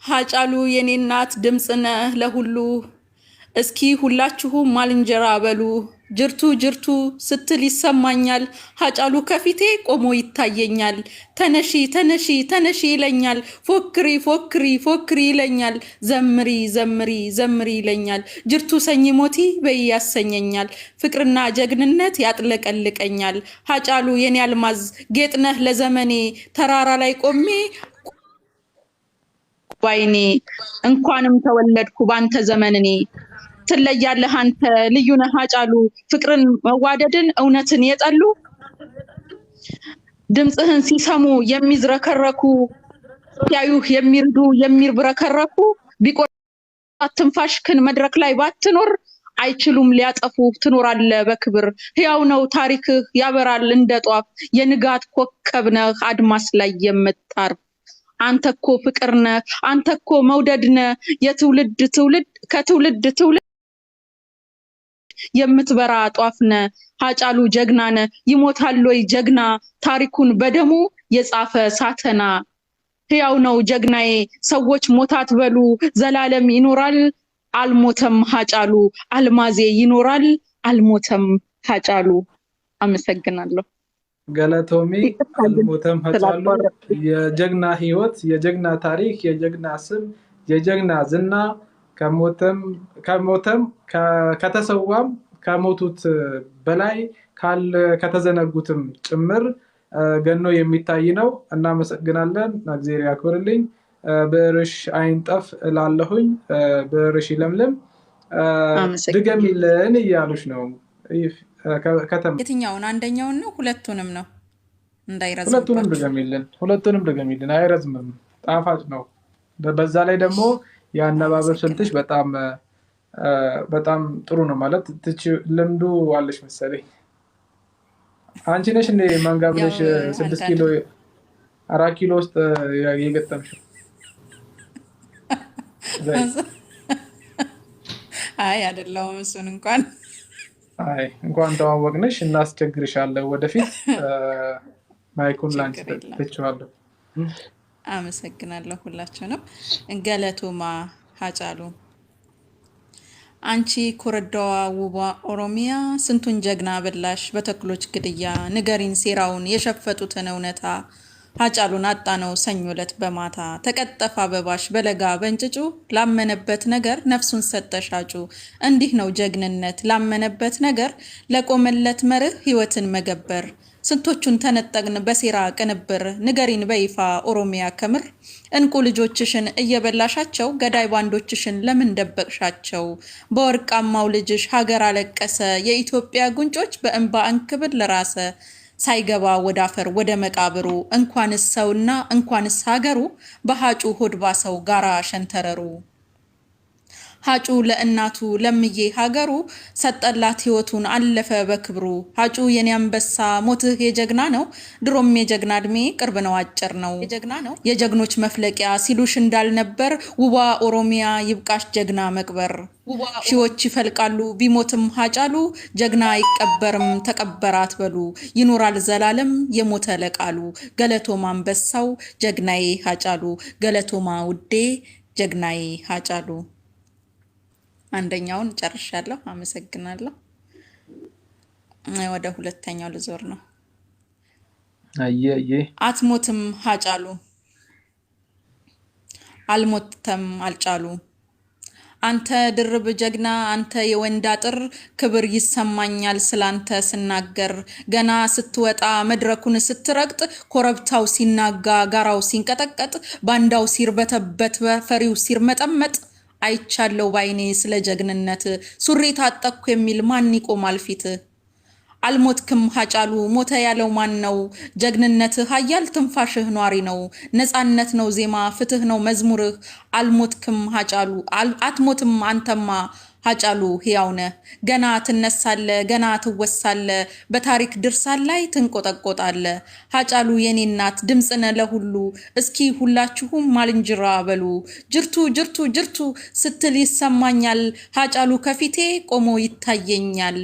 ሀጫሉ የኔ እናት ድምፅ ነህ ለሁሉ እስኪ ሁላችሁም ማልንጀራ በሉ ጅርቱ ጅርቱ ስትል ይሰማኛል ሀጫሉ ከፊቴ ቆሞ ይታየኛል ተነሺ ተነሺ ተነሺ ይለኛል ፎክሪ ፎክሪ ፎክሪ ይለኛል ዘምሪ ዘምሪ ዘምሪ ይለኛል ጅርቱ ሰኝ ሞቲ በይ ያሰኘኛል ፍቅርና ጀግንነት ያጥለቀልቀኛል ሀጫሉ የኔ አልማዝ ጌጥ ነህ ለዘመኔ ተራራ ላይ ቆሜ ባይኔ እንኳንም ተወለድኩ ባንተ ዘመንኔ ትለያለህ አንተ ልዩ ነህ ሀጫሉ ፍቅርን መዋደድን እውነትን የጠሉ ድምጽህን ሲሰሙ የሚዝረከረኩ ሲያዩህ የሚርዱ የሚብረከረኩ ቢቆርጣት ትንፋሽክን መድረክ ላይ ባትኖር አይችሉም ሊያጠፉ ትኖራለህ በክብር ሕያው ነው ታሪክህ ያበራል እንደ ጧፍ የንጋት ኮከብ ነህ አድማስ ላይ የምታርፍ አንተኮ ፍቅር ነህ አንተኮ መውደድ ነህ የትውልድ ትውልድ ከትውልድ ትውልድ የምትበራ ጧፍ ነህ ሀጫሉ ጀግና ነህ ይሞታል ወይ ጀግና ታሪኩን በደሙ የጻፈ ሳተና ሕያው ነው ጀግናዬ ሰዎች ሞታት በሉ ዘላለም ይኖራል አልሞተም ሀጫሉ አልማዜ ይኖራል አልሞተም ሀጫሉ አመሰግናለሁ ገለቶሚ አልሞተም ሀጫሉ የጀግና ህይወት የጀግና ታሪክ የጀግና ስም የጀግና ዝና ከሞተም ከተሰዋም ከሞቱት በላይ ከተዘነጉትም ጭምር ገኖ የሚታይ ነው እናመሰግናለን እግዚአብሔር ያክብርልኝ በርሽ አይንጠፍ ላለሁኝ በርሽ ይለምልም ድገሚልን እያሉሽ ነው የትኛውን አንደኛውን ነው ሁለቱንም ነው እንዳይረዝም ሁለቱንም ድገሚልን አይረዝምም ጣፋጭ ነው በዛ ላይ ደግሞ ያነባበብ ስልትሽ በጣም ጥሩ ነው ማለት ልምዱ አለሽ መሰለኝ አንቺ ነሽ እንደ ማንጋብለሽ 6 ኪሎ 4 ኪሎ ውስጥ የገጠምሽው አይ አይደለም እሱን እንኳን ተዋወቅንሽ እናስቸግርሻለን ወደፊት ማይኩን ላንቺ ተጨዋለሁ አመሰግናለሁ ሁላችሁንም ገለቶማ ሀጫሉ አንቺ ኮረዳዋ ውባ ኦሮሚያ ስንቱን ጀግና በላሽ በተክሎች ግድያ ንገሪን ሴራውን የሸፈጡትን እውነታ ሀጫሉን አጣነው ሰኞ ዕለት በማታ ተቀጠፈ አበባሽ በለጋ በእንጭጩ ላመነበት ነገር ነፍሱን ሰጠሻጩ እንዲህ ነው ጀግንነት ላመነበት ነገር ለቆመለት መርህ ህይወትን መገበር ስንቶቹን ተነጠቅን በሴራ ቅንብር ንገሪን በይፋ ኦሮሚያ ከምር እንቁ ልጆችሽን እየበላሻቸው ገዳይ ባንዶችሽን ለምን ደበቅሻቸው በወርቃማው ልጅሽ ሀገር አለቀሰ የኢትዮጵያ ጉንጮች በእንባ እንክብል ለራሰ ሳይገባ ወደ አፈር ወደ መቃብሩ እንኳንስ ሰውና እንኳንስ ሀገሩ በሀጩ ሆድባ ሰው ጋራ ሸንተረሩ ሀጩ ለእናቱ ለምዬ ሀገሩ ሰጠላት ህይወቱን አለፈ በክብሩ ሀጩ የኔ አንበሳ ሞትህ የጀግና ነው ድሮም የጀግና እድሜ ቅርብ ነው አጭር ነው የጀግኖች መፍለቂያ ሲሉሽ እንዳልነበር ውባ ኦሮሚያ ይብቃሽ ጀግና መቅበር ሺዎች ይፈልቃሉ ቢሞትም ሀጫሉ ጀግና አይቀበርም ተቀበራት በሉ ይኖራል ዘላለም የሞተ ለቃሉ ገለቶማ አንበሳው ጀግናዬ ሀጫሉ ገለቶማ ውዴ ጀግናዬ ሀጫሉ አንደኛውን ጨርሻለሁ አመሰግናለሁ ወደ ሁለተኛው ልዞር ነው አትሞትም ሀጫሉ አልሞተም አልጫሉ አንተ ድርብ ጀግና አንተ የወንድ አጥር ክብር ይሰማኛል ስላንተ ስናገር ገና ስትወጣ መድረኩን ስትረግጥ ኮረብታው ሲናጋ ጋራው ሲንቀጠቀጥ ባንዳው ሲርበተበት ፈሪው ሲርመጠመጥ አይቻለው ባይኔ ስለ ጀግንነት ሱሪ ታጠቅኩ የሚል ማን ይቆማል ፊት አልሞትክም ሀጫሉ ሞተ ያለው ማን ነው ጀግንነት ሀያል ትንፋሽህ ኗሪ ነው ነፃነት ነው ዜማ ፍትህ ነው መዝሙርህ አልሞትክም ሀጫሉ አትሞትም አንተማ ሀጫሉ ሕያው ነህ ገና ትነሳለ ገና ትወሳለ በታሪክ ድርሳን ላይ ትንቆጠቆጣለ ሀጫሉ የኔ እናት ድምጽ ነህ ለሁሉ እስኪ ሁላችሁም ማልንጅራ በሉ ጅርቱ ጅርቱ ጅርቱ ስትል ይሰማኛል ሀጫሉ ከፊቴ ቆሞ ይታየኛል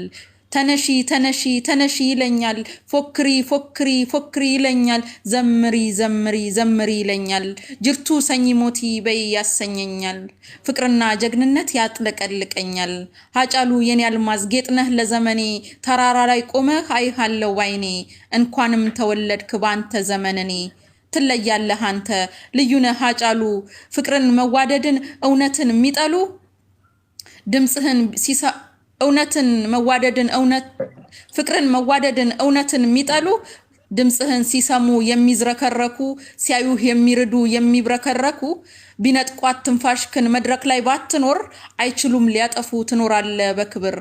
ተነሺ ተነሺ ተነሺ ይለኛል። ፎክሪ ፎክሪ ፎክሪ ይለኛል። ዘምሪ ዘምሪ ዘምሪ ይለኛል። ጅርቱ ሰኝ ሞቲ በይ ያሰኘኛል። ፍቅርና ጀግንነት ያጥለቀልቀኛል። ሃጫሉ የኔ አልማዝ ጌጥነህ ለዘመኔ ተራራ ላይ ቆመህ አይሃለው ባይኔ እንኳንም ተወለድክ ባንተ ዘመንኔ ትለያለህ አንተ ልዩነህ ሃጫሉ ፍቅርን መዋደድን እውነትን የሚጠሉ ድምጽህን እውነትን መዋደድን እውነት ፍቅርን መዋደድን እውነትን የሚጠሉ ድምጽህን ሲሰሙ የሚዝረከረኩ ሲያዩህ የሚርዱ የሚብረከረኩ ቢነጥቋት ትንፋሽክን መድረክ ላይ ባትኖር አይችሉም ሊያጠፉ ትኖራለህ በክብር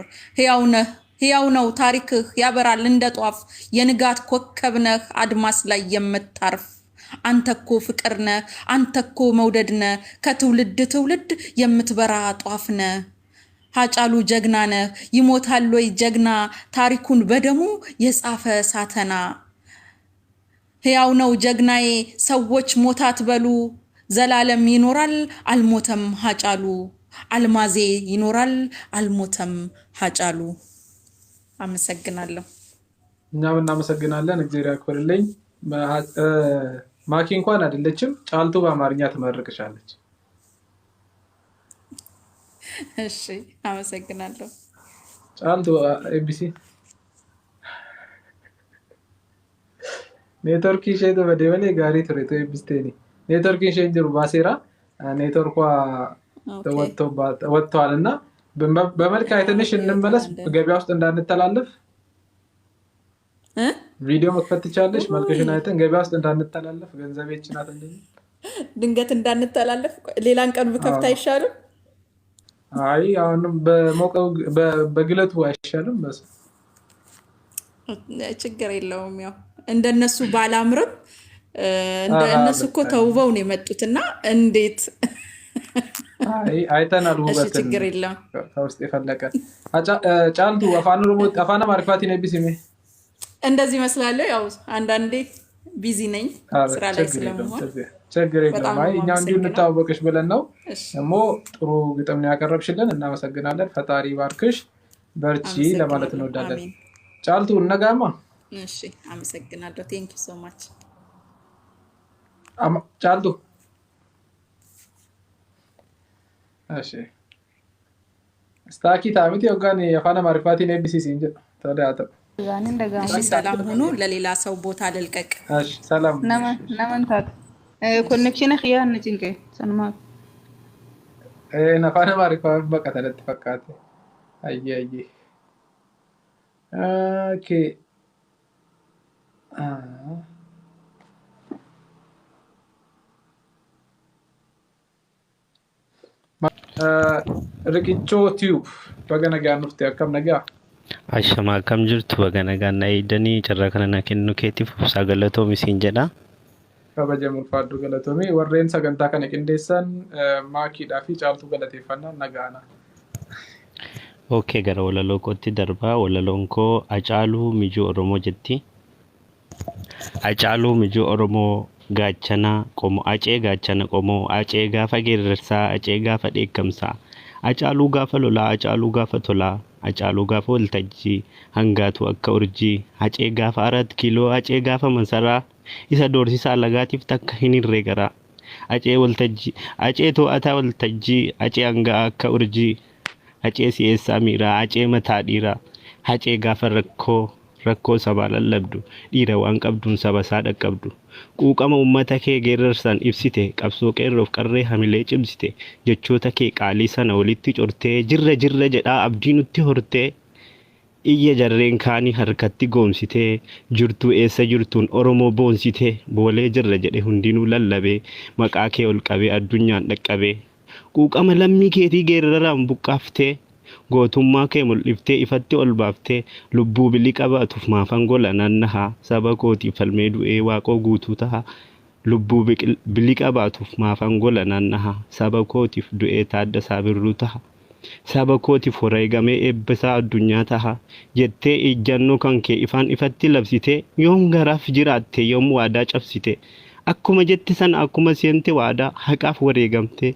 ሕያው ነው ታሪክህ ያበራል እንደ ጧፍ የንጋት ኮከብ ነህ አድማስ ላይ የምታርፍ አንተኮ ፍቅር ነህ አንተኮ መውደድ ነህ ከትውልድ ትውልድ የምትበራ ጧፍ ነህ ሃጫሉ ጀግና ነህ ይሞታል ወይ ጀግና ታሪኩን በደሙ የጻፈ ሳተና ሕያው ነው ጀግናዬ ሰዎች ሞታት በሉ ዘላለም ይኖራል አልሞተም ሃጫሉ አልማዜ ይኖራል አልሞተም ሃጫሉ አመሰግናለሁ። እኛም እናመሰግናለን። እግዚአብሔር ያክብርልኝ። ማኪ እንኳን አይደለችም ጫልቱ በአማርኛ ትመርቅሻለች። እሺ አመሰግናለሁ። ጫልቱ ኤቢሲ ኔትወርክ ሼቶ በደበሌ ጋሪ ትሬቶ ኤቢስቴኒ ኔትወርክ ሼንጅሩ ባሴራ ኔትወርኳ ወጥቷል እና በመልክ አይተንሽ እንመለስ። ገበያ ውስጥ እንዳንተላለፍ ቪዲዮ መክፈት ትቻለሽ። መልክሽን አይተን ገበያ ውስጥ እንዳንተላለፍ ገንዘቤችን አትልኝ ድንገት እንዳንተላለፍ ሌላን ቀን ብከፍት አይሻልም? አይ አሁንም በሞቀው በግለቱ አይሻልም? በስ ችግር የለውም። ያው እንደነሱ ባላምርም እንደነሱ እኮ ተውበው ነው የመጡትና እንዴት አይተናል ውበትን። ችግር የለውም። ከውስጥ የፈለቀ ጫልቱ አፋን ኦሮሞ አፋን አማርፋቲ ነው ቢሲሜ እንደዚህ መስላለሁ። ያው አንዳንዴ ቢዚ ነኝ ስራ ላይ ስለምሆን ችግር የለም። አይ እኛ እንዲሁ እንታወቅሽ ብለን ነው። ደግሞ ጥሩ ግጥም ነው ያቀረብሽልን፣ እናመሰግናለን። ፈጣሪ ባርክሽ፣ በርቺ ለማለት እንወዳለን። ጫልቱ እነጋማ። እሺ አመሰግናለሁ። ቴንክ ዩ ሶ ማች ጫልቱ። እሺ ስታኪ ታሚቲ ወጋን የፋና ማሪፋቲ ነቢሲሲ እንጂ ተዳታ ሰላም ሁኑ። ለሌላ ሰው ቦታ ልልቀቅ። እሺ ሰላም ነመንታት ኮኔክሽን ኺያን ነጭንከ ሰንማ ነፋነ ማሪፋ በቃ ተለጥፈቃት አየይ ኦኬ ርቅቾ ቲዩብ በገነጋ ንፍት ያከም ነጋ Ashama akkam jirtu baganagaan eeydanii carraa kana na kennu keetiif obsaa galatoomi siin jedha. Kabajamuun faaddu galatoomi warreen sagantaa kana qindeessan maakiidhaa fi caaltuu galateeffannaa nagaana. Okay, gara walaloo kootti darbaa. Walaloon koo Hacaaluu Mijuu Oromoo jetti. Hacaaluu Mijuu Oromoo gaachana qomoo acee gaachana qomoo acee gaafa geerarsaa acee gaafa dheekkamsaa Hacaaluu gaafa lolaa Hacaaluu gaafa tolaa Hacaaluu gaafa waltajjii hangaatu akka urjii acee gaafa 4 kiiloo acee gaafa masaraa isa doorsisaa lagaatiif takka hin hirree garaa acee waltajjii acee to'ataa waltajjii acee hangaa akka urjii acee si'eessaa miiraa acee mataa dhiiraa acee gaafa rakkoo sabaa lallabdu dhiira waan qabduun saba isaa dhaqqabdu quuqama ummata kee geerarsan ibsite qabsoo qeerroof qarree hamilee cimsite jechoota kee qaalii sana walitti cortee jirra jedhaa abdii nutti hortee iyya jarreen kaanii harkatti goomsitee jirtuu eessa jirtuun Oromoo boonsitee boolee jirra jedhe hundinuu lallabee maqaa kee ol qabee addunyaan dhaqqabee quuqama lammii keetii geeraraan buqqaaftee gootummaa kee mul'iftee ifatti ol baaftee lubbuu bilii qabaatuuf maafan gola naannahaa saba kootiif falmee du'ee waaqoo guutuu taha lubbuu bilii qabaatuuf maafan gola naannahaa saba kootiif du'ee taaddasaa birruu taha saba kootiif wareegamee eebbisaa addunyaa taha jettee ijjannoo kan kee ifaan ifatti labsitee yoom garaaf jiraatte yoom waadaa cabsite akkuma jette sana akkuma seente waadaa haqaaf wareegamte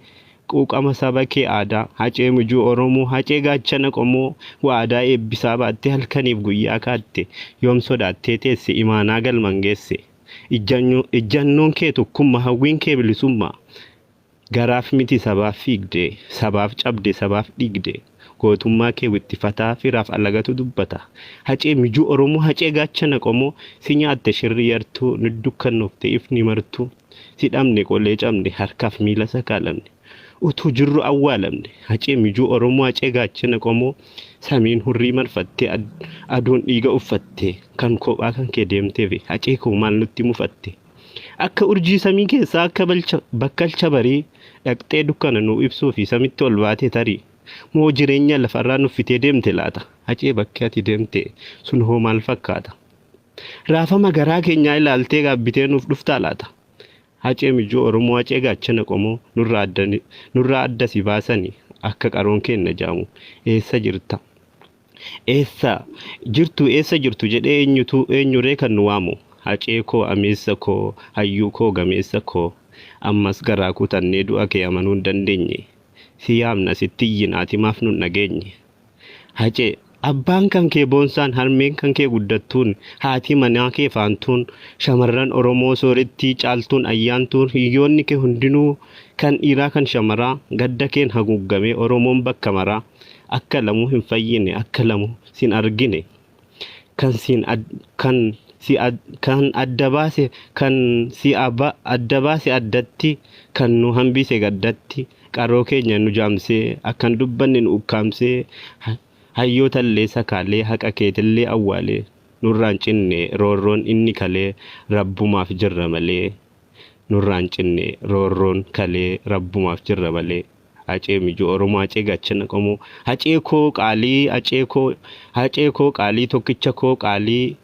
quuqama saba kee aadaa hacee mijuu Oromoo hacee gaachana qomoo waadaa eebbisaa baattee halkaniif guyyaa kaatte yoom sodaattee teesse imaanaa galman geesse ijjannoon kee tokkummaa hawwiin kee bilisummaa garaaf miti sabaaf fiigde sabaaf cabde sabaaf dhiigde gootummaa kee wittifataa firaaf alagatu dubbata hacee mijuu Oromoo hacee gaachana qomoo si nyaatte shirri yartuu nu dukkannoofte ifni martuu si dhabne qolee cabne harkaaf miila sakaalamne utuu jirru awwaalamne hacee mijuu Oromoo hacee gaachana qomoo samiin hurrii marfattee aduun dhiiga uffatte kan kophaa kan kee deemteef hacee koo maal nutti mufatte akka urjii samii keessaa akka bakkalcha barii dhaqxee dukkana nuu ibsuu fi samitti ol baatee tarii moo jireenya lafarraa nuffitee deemte laata hacee bakki ati deemte sun hoo maal fakkaata raafama garaa keenyaa ilaaltee gaabbitee nuuf dhuftaa laata hacee mijuu Oromoo hacee gaachana qomoo nurraa adda si baasanii akka qaroon kenna jaamu eessa jirta eessa jirtu jedhee eenyuree kan nu waamu hacee koo ameessa koo hayyuu koo gameessa koo ammas garaa kutannee du'a kee amanuu hin dandeenye si yaamna sitti iyyinaati maaf nun dhageenye hacee abbaan kan kee boonsaan harmeen kan kee guddattuun haati manaa kee faantuun shamarran Oromoo soorettii caaltuun ayyaantuun hiyyoonni kee hundinuu kan dhiiraa kan shamaraa gadda keen haguuggamee Oromoon bakka maraa akka lamuu hin fayyine akka lamuu sin argine kan adda baase addatti kan nu hambise gaddatti qaroo keenya nu jaamsee akkan dubbanne nu ukkaamsee hayyoota illee sakaalee haqa keetillee awwaalee nurraan cinne roorroon inni kalee rabbumaaf jirra malee nurraan cinne roorroon kalee rabbumaaf jirra malee hacee mijuu Oromoo hacee gaachana qomoo hacee koo qaalii tokkicha koo qaalii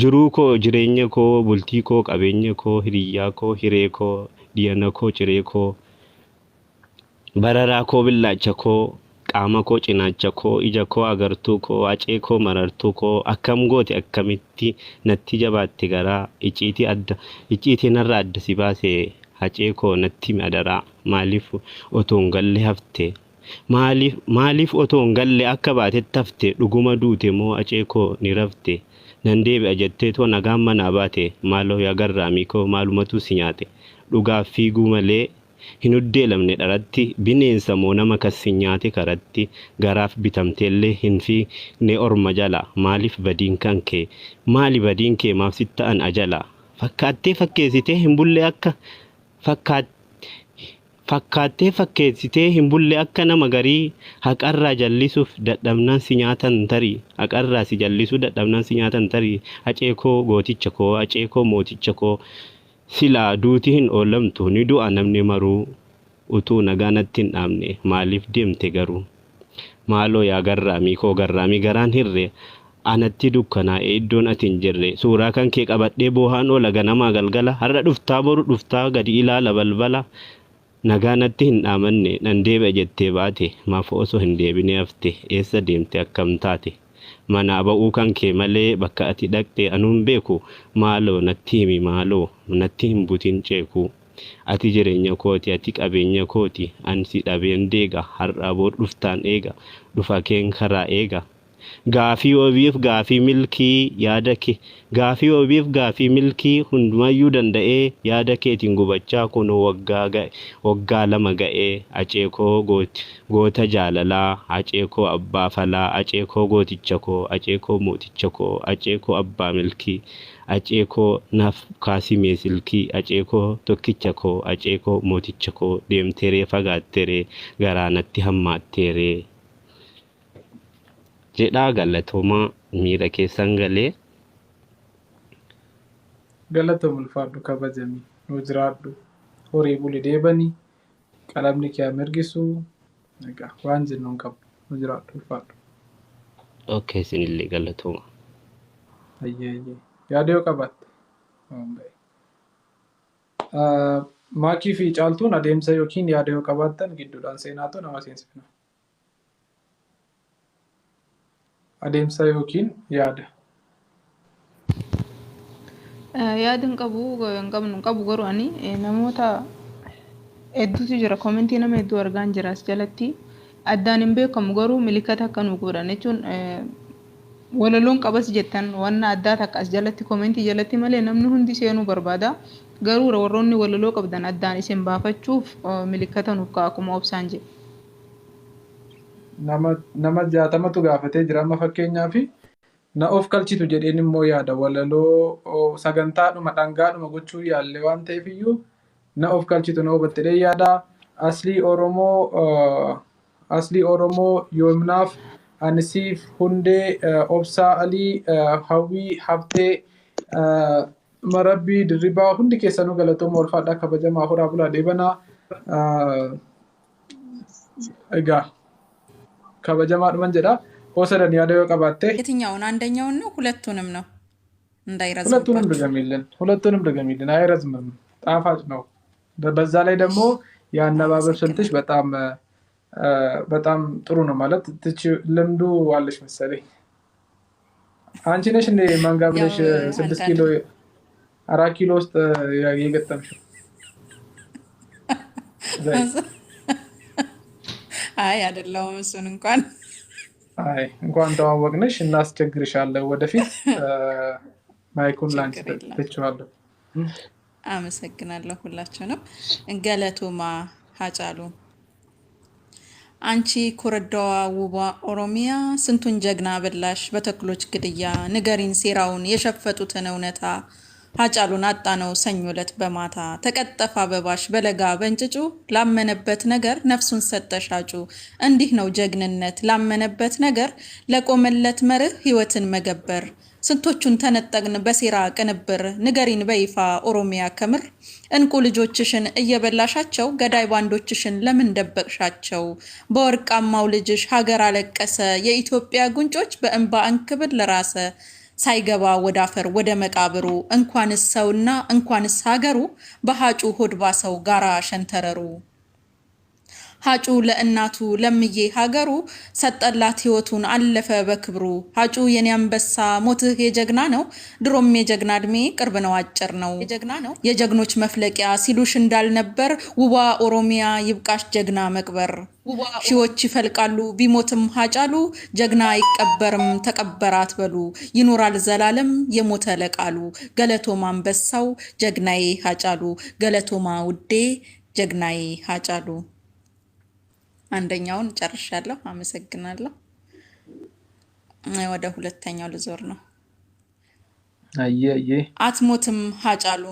jiruu koo jireenya koo bultii koo qabeenya koo hiriyyaa koo hiree koo dhiyana koo ciree koo bararaa koo billaacha koo qaama koo cinaacha koo ija koo agartuu koo hacee koo marartuu koo akkam goote akkamitti natti jabaatte garaa icciitii narra adda si baase hacee koo natti madaraa maaliif otoo hin galle hafte maaliif otoo hin galle akka baatetti hafte dhuguma duute moo hacee koo ni rafte nan deebi'a jettee too nagaan manaa baate maaloo yaa garraamii koo maalumatu si nyaate dhugaaf fiiguu malee hin uddeelamne dharatti bineensa moo nama kasi nyaate karatti garaaf bitamteellee hin fiigne orma jala maaliif badiin kee maaf si ta'an ajala fakkaattee fakkeessitee hin bulle akka nama garii haqarraa jallisuuf dadhabnaan si nyaatan tarii haqarraa si jallisuu dadhabnaan si nyaatan tarii hacee koo gooticha koo hacee koo mooticha koo silaa duuti hin oolamtu ni du'a namni maruu utuu nagaanatti hin dhaabne maaliif deemte garuu maaloo yaa garraamii koo garraamii garaan hirre anatti dukkanaa'ee iddoon ati hin jirre suuraa kan kee qabadhee boohaan oola ganamaa galgala har'a dhuftaa boru dhuftaa gadi ilaala balbala nagaanatti hin dhaamanne nan deebi'a jettee baate maaf osoo hin deebine hafte eessa deemte akkam taate manaa ba'uu kan kee malee bakka ati dhaqxe anuun beeku maaloo natti himi maaloo natti hin butin ceeku ati jireenya kooti ati qabeenya kooti ansi dhabeen deega har'a boor dhuftaan eega dhufa keen karaa eega gaafii obiif gaafii milkii yaada kee gaafii obiif gaafii milkii hundumayyuu danda'ee yaada keetiin gubachaa kun waggaa lama ga'ee hacee koo goota jaalalaa hacee koo abbaa falaa hacee koo gooticha koo hacee koo mooticha koo hacee koo abbaa milkii hacee koo naaf kaasimee silkii hacee koo tokkicha koo hacee koo mooticha koo deemteeree fagaatteeree garaanatti hammaatteeree jedhaa galatoomaa miira keessan galee galatoom ulfaadhu kabajamii nu jiraadhu horii buli deebanii qalamni kee mirgisu waan jennuun qabu nu jiraadhu ulfaadhu. Okay, isinillee galatooma. Ayyee yaada yoo qabaatte maakii fi caaltuun adeemsa yookiin yaada yoo qabaattan gidduudhaan seenaatu nama seensifna. Adeemsa yookiin yaada. Yaadin qabu garuu ani namoota hedduutu jira komentii nama hedduu argaan jira as jalatti addaan hin beekamu garuu milikata akka nu godhan jechuun walaloon qabas jettan wanna addaa takka as jalatti komentii jalatti malee namni hundi seenuu barbaada garuu warroonni walaloo qabdan addaan isin baafachuuf milikata nuuf ka'a akkuma obsaan jedhe. Nama 60tu gaafatee jira amma fakkeenyaaf na of kalchitu jedheen immoo yaada walaloo sagantaadhuma dhangaadhuma gochuu yaalle waan ta'eef iyyuu na of kalchitu na hubattee yaada aslii Oromoo yoomnaaf anisiif hundee obsaa alii hawwii haftee marabbii dirribaa hundi keessanuu galatooma ulfaadhaa kabajamaa horaa bulaa deebanaa egaa kabajamaadhuman jedha ወሰደን ያደው ቀባቴ የትኛውን አንደኛውን ነው ሁለቱንም ነው እንዳይረዝም ሁለቱንም ድገሚልን አይረዝምም ጣፋጭ ነው በዛ ላይ ደግሞ ያነባበብ ስልትሽ በጣም ጥሩ ነው ማለት ልምዱ አለሽ መሰለኝ አንቺ ነሽ እንደ ማንጋ ብለሽ 6 ኪሎ 4 ኪሎ ውስጥ የገጠምሽው አይ አይደለም እሱን እንኳን እንኳን ተዋወቅንሽ እናስቸግርሻለን ወደፊት ማይኩን ላንቺ ተጨዋለሁ አመሰግናለሁ ሁላችሁንም ገለቶማ ሀጫሉ አንቺ ኮረዳዋ ውባ ኦሮሚያ ስንቱን ጀግና በላሽ በተክሎች ግድያ ንገሪን ሴራውን የሸፈጡትን እውነታ ሀጫሉን አጣነው ሰኞ ዕለት በማታ ተቀጠፈ አበባሽ በለጋ በእንጭጩ ላመነበት ነገር ነፍሱን ሰጠሻጩ እንዲህ ነው ጀግንነት ላመነበት ነገር ለቆመለት መርህ ህይወትን መገበር ስንቶቹን ተነጠቅን በሴራ ቅንብር ንገሪን በይፋ ኦሮሚያ ከምር እንቁ ልጆችሽን እየበላሻቸው ገዳይ ባንዶችሽን ለምን ደበቅሻቸው በወርቃማው ልጅሽ ሀገር አለቀሰ የኢትዮጵያ ጉንጮች በእንባ እንክብል ለራሰ ሳይገባ ወደ አፈር ወደ መቃብሩ እንኳንስ ሰውና እንኳንስ ሀገሩ በሃጩ ሆድባ ሰው ጋራ ሸንተረሩ ሃጩ ለእናቱ ለምዬ ሀገሩ ሰጠላት ህይወቱን አለፈ በክብሩ ሃጩ የኔ አንበሳ ሞትህ የጀግና ነው ድሮም የጀግና እድሜ ቅርብ ነው አጭር ነው የጀግኖች መፍለቂያ ሲሉሽ እንዳልነበር ውባ ኦሮሚያ ይብቃሽ ጀግና መቅበር ሺዎች ይፈልቃሉ ቢሞትም ሀጫሉ ጀግና አይቀበርም ተቀበራት በሉ ይኖራል ዘላለም የሞተ ለቃሉ ገለቶማ አንበሳው ጀግናዬ ሀጫሉ ገለቶማ ውዴ ጀግናዬ ሀጫሉ አንደኛውን ጨርሻለሁ አመሰግናለሁ ወደ ሁለተኛው ልዞር ነው አየየ አትሞትም ሀጫሉ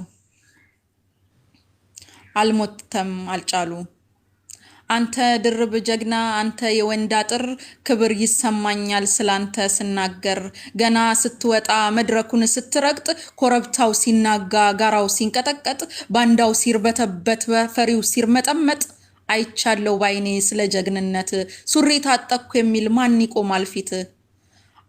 አልሞተም አልጫሉ አንተ ድርብ ጀግና አንተ የወንድ አጥር ክብር ይሰማኛል ስላንተ ስናገር ገና ስትወጣ መድረኩን ስትረግጥ ኮረብታው ሲናጋ ጋራው ሲንቀጠቀጥ ባንዳው ሲርበተበት ፈሪው ሲርመጠመጥ አይቻለው ባይኔ ስለ ጀግንነት ሱሪ ታጠቅኩ የሚል ማን ይቆማል ፊት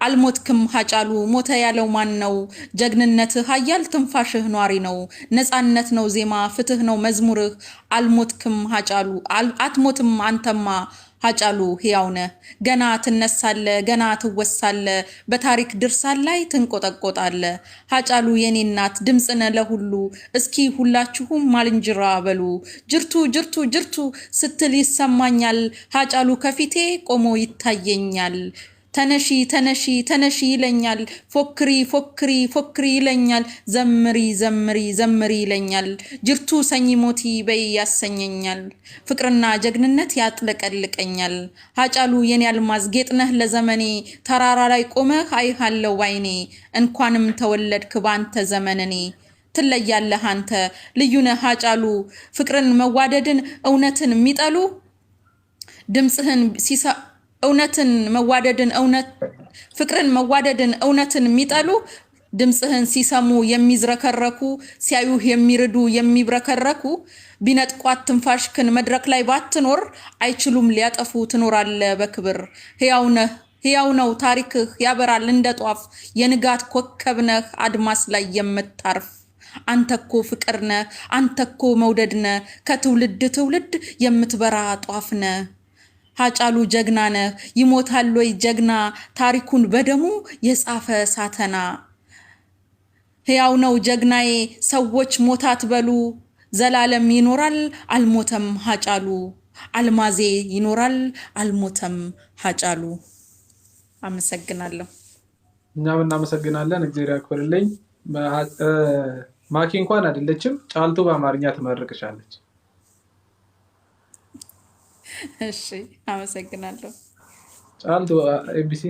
አልሞትክም ሀጫሉ ሞተ ያለው ማን ነው ጀግንነት ኃያል ትንፋሽህ ኗሪ ነው ነፃነት ነው ዜማ ፍትህ ነው መዝሙርህ አልሞትክም ሀጫሉ አትሞትም አንተማ ሀጫሉ ሕያውነ ገና ትነሳለ ገና ትወሳለ በታሪክ ድርሳን ላይ ትንቆጠቆጣለ ሀጫሉ የኔ እናት ድምጽነ ለሁሉ እስኪ ሁላችሁም ማልንጅራ በሉ ጅርቱ ጅርቱ ጅርቱ ስትል ይሰማኛል ሀጫሉ ከፊቴ ቆሞ ይታየኛል ተነሺ ተነሺ ተነሺ ይለኛል ፎክሪ ፎክሪ ፎክሪ ይለኛል ዘምሪ ዘምሪ ዘምሪ ይለኛል ጅርቱ ሰኝ ሞቲ በይ ያሰኘኛል ፍቅርና ጀግንነት ያጥለቀልቀኛል ሀጫሉ የኔ አልማዝ ጌጥነህ ለዘመኔ ተራራ ላይ ቆመህ አይሃለው ባይኔ እንኳንም ተወለድክ ባንተ ዘመነኔ ትለያለህ አንተ ልዩነህ ሀጫሉ ፍቅርን መዋደድን እውነትን የሚጠሉ ድምጽህን እውነትን መዋደድን ፍቅርን መዋደድን እውነትን የሚጠሉ ድምጽህን ሲሰሙ የሚዝረከረኩ ሲያዩህ የሚርዱ የሚብረከረኩ ቢነጥቋት ትንፋሽክን መድረክ ላይ ባትኖር አይችሉም ሊያጠፉ ትኖራለ በክብር ሕያው ነው ታሪክህ ያበራል እንደ ጧፍ የንጋት ኮከብነህ አድማስ ላይ የምታርፍ አንተኮ ፍቅርነ አንተኮ መውደድነ ከትውልድ ትውልድ የምትበራ ጧፍነ ሀጫሉ ጀግና ነህ ይሞታል ወይ ጀግና ታሪኩን በደሙ የጻፈ ሳተና ሕያው ነው ጀግናዬ ሰዎች ሞታት በሉ ዘላለም ይኖራል አልሞተም ሀጫሉ አልማዜ ይኖራል አልሞተም ሀጫሉ። አመሰግናለሁ። እኛም እናመሰግናለን። እግዚአብሔር ያክብርልኝ። ማኪ እንኳን አይደለችም፣ ጫልቱ በአማርኛ ትመርቅሻለች። እሺ አመሰግናለሁ። ጫልቱ ኤቢሲ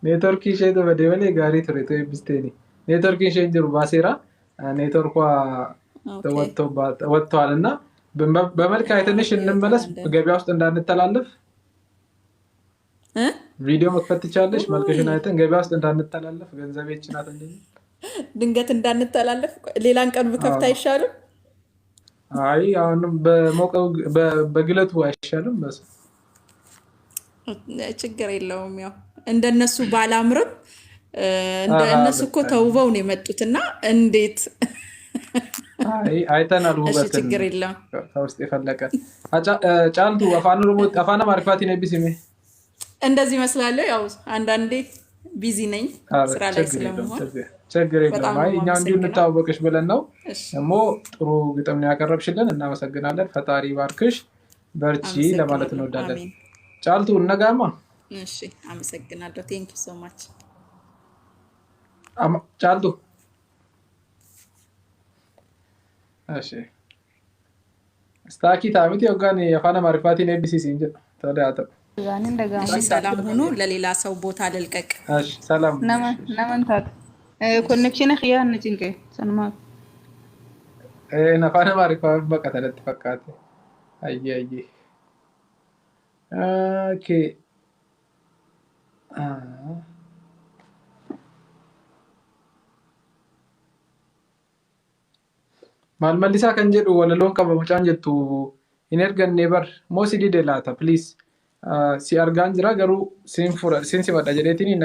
ኔትወርክ ሼቶ በደበሌ ጋሪ ቱሬቶ ኤቢስቴኒ ኔትወርክ ሼን ጅሩ ባሴራ ኔትወርኳ ወጥተዋል እና በመልክ አይተንሽ እንመለስ። ገበያ ውስጥ እንዳንተላለፍ ቪዲዮ መክፈት ትቻለሽ። መልክሽን አይተን ገበያ ውስጥ እንዳንተላለፍ ገንዘቤችን ናት እንዴ ድንገት እንዳንተላለፍ ሌላን ቀን ብከፍት አይሻልም? አይ አሁንም በሞቀው በግለቱ አይሻልም? በስ ችግር የለውም። ያው እንደነሱ ባላምርም እንደነሱ እኮ ተውበው ነው የመጡትና እንዴት አይተናል ውበትን። ችግር የለውም። ከውስጥ የፈለቀ ጫልቱ አፋን አማርፋቲ ነው ቢስሜ እንደዚህ ይመስላል። ያው አንዳንዴ ቢዚ ነኝ ስራ ላይ ስለምሆን ችግር የለም። አይ እኛ እንዲሁ እንታወቅሽ ብለን ነው። ደግሞ ጥሩ ግጥም ነው ያቀረብሽልን፣ እናመሰግናለን። ፈጣሪ ባርክሽ፣ በርቺ ለማለት እንወዳለን። ጫልቱ እነጋማ። እሺ አመሰግናለሁ። ቴንክ ዩ ሶ ማች ጫልቱ። እሺ ስታኪ ታሚቲ ወጋን የፋና ማሪፋቲ ኤቢሲሲ እንጂ ተዳያተ ሰላም ሁኑ። ለሌላ ሰው ቦታ ልልቀቅ። እሺ ሰላም ነመንታት ኮኔክሽን ኺያን ነጭንቀ ሰንማ ነፋና ማሪፋቲ በቃ ተለጥፈቃት አየ ኦኬ maal mallisaa kan jedhu walaloon qaba mucaan jettu hin erganne bar moo si dide laata please si argaan jira garuu siin fudha siin si madha jedheetiin